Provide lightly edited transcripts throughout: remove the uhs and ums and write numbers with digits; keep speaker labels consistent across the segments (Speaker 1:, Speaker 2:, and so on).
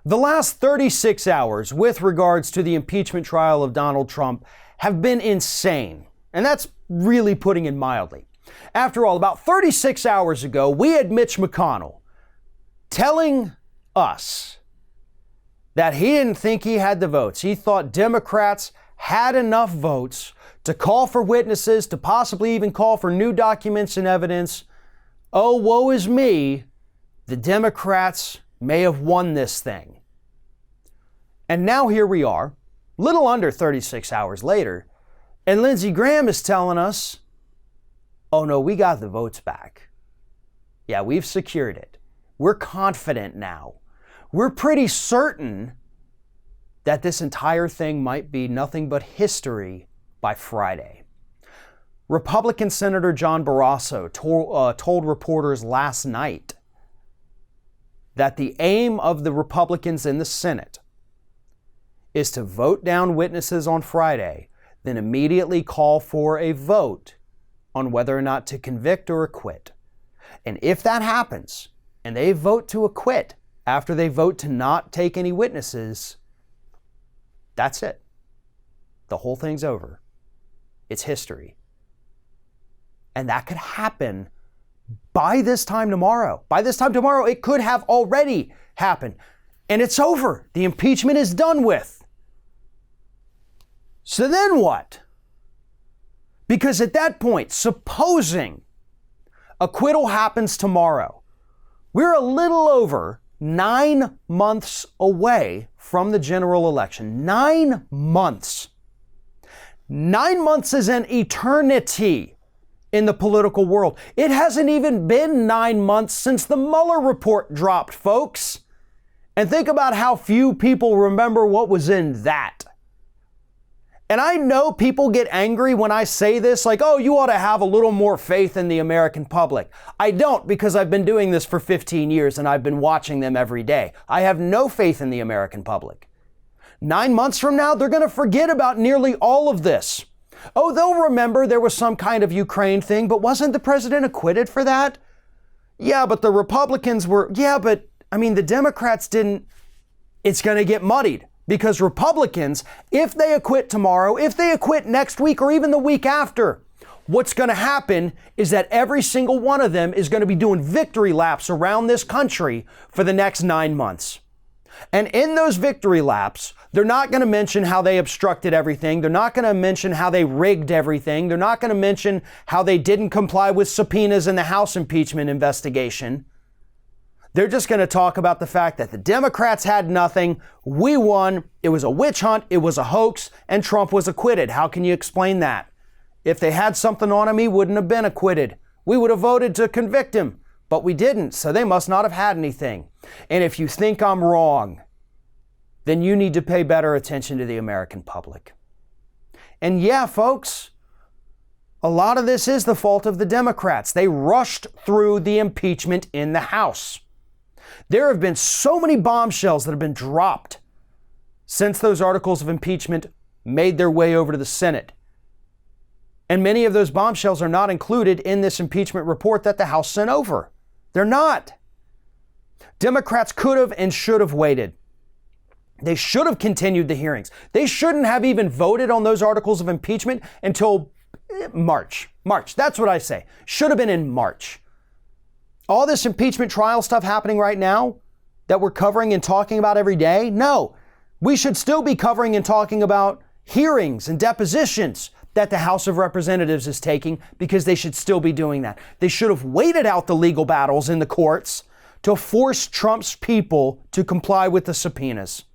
Speaker 1: The last 36 hours with regards to the impeachment trial of Donald Trump have been insane. And that's really putting it mildly. After all, about 36 hours ago, we had Mitch McConnell telling us that he didn't think he had the votes. He thought Democrats had enough votes to call for witnesses, to possibly even call for new documents and evidence. Oh, woe is me. The Democrats may have won this thing. And now here we are, little under 36 hours later, and Lindsey Graham is telling us, oh no, we got the votes back. Yeah, we've secured it. We're confident now. We're pretty certain that this entire thing might be nothing but history by Friday. Republican Senator John Barrasso told reporters last night that the aim of the Republicans in the Senate is to vote down witnesses on Friday, then immediately call for a vote on whether or not to convict or acquit. And if that happens, and they vote to acquit after they vote to not take any witnesses, that's it. The whole thing's over. It's history. And that could happen by this time tomorrow. By this time tomorrow, it could have already happened. And it's over. The impeachment is done with. So then what? Because at that point, supposing acquittal happens tomorrow, we're a little over 9 months away from the general election. 9 months. 9 months is an eternity in the political world. It hasn't even been 9 months since the Mueller report dropped, folks. And think about how few people remember what was in that. And I know people get angry when I say this, like, oh, you ought to have a little more faith in the American public. I don't, because I've been doing this for 15 years and I've been watching them every day. I have no faith in the American public. 9 months from now, they're going to forget about nearly all of this. Oh, they'll remember there was some kind of Ukraine thing, but wasn't the president acquitted for that? Yeah, but the Republicans were, the Democrats didn't. It's going to get muddied. Because Republicans, if they acquit tomorrow, if they acquit next week or even the week after, what's going to happen is that every single one of them is going to be doing victory laps around this country for the next 9 months. And in those victory laps, they're not going to mention how they obstructed everything. They're not going to mention how they rigged everything. They're not going to mention how they didn't comply with subpoenas in the House impeachment investigation. They're just going to talk about the fact that the Democrats had nothing, we won, it was a witch hunt, it was a hoax, and Trump was acquitted. How can you explain that? If they had something on him, he wouldn't have been acquitted. We would have voted to convict him, but we didn't, so they must not have had anything. And if you think I'm wrong, then you need to pay better attention to the American public. And yeah, folks, a lot of this is the fault of the Democrats. They rushed through the impeachment in the House. There have been so many bombshells that have been dropped since those articles of impeachment made their way over to the Senate. And many of those bombshells are not included in this impeachment report that the House sent over. They're not. Democrats could have and should have waited. They should have continued the hearings. They shouldn't have even voted on those articles of impeachment until March. That's what I say. Should have been in March. All this impeachment trial stuff happening right now that we're covering and talking about every day? No, we should still be covering and talking about hearings and depositions that the House of Representatives is taking, because they should still be doing that. They should have waited out the legal battles in the courts to force Trump's people to comply with the subpoenas.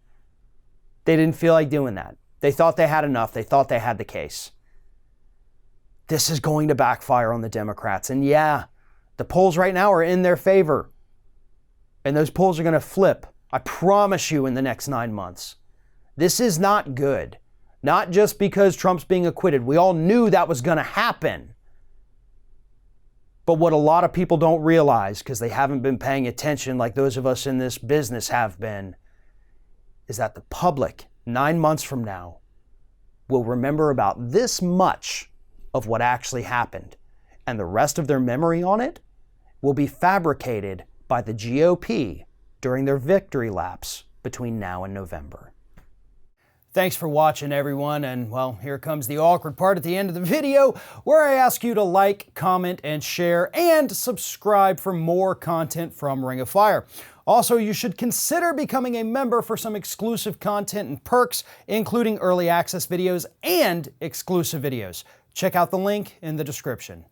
Speaker 1: They didn't feel like doing that. They thought they had enough. They thought they had the case. This is going to backfire on the Democrats. And yeah, the polls right now are in their favor. And those polls are going to flip, I promise you, in the next 9 months. This is not good. Not just because Trump's being acquitted. We all knew that was going to happen. But what a lot of people don't realize, because they haven't been paying attention like those of us in this business have been, is that the public, 9 months from now, will remember about this much of what actually happened. And the rest of their memory on it will be fabricated by the GOP during their victory laps between now and November. Thanks for watching, everyone, and well, here comes the awkward part at the end of the video where I ask you to like, comment, and share, and subscribe for more content from Ring of Fire. Also, you should consider becoming a member for some exclusive content and perks, including early access videos and exclusive videos. Check out the link in the description.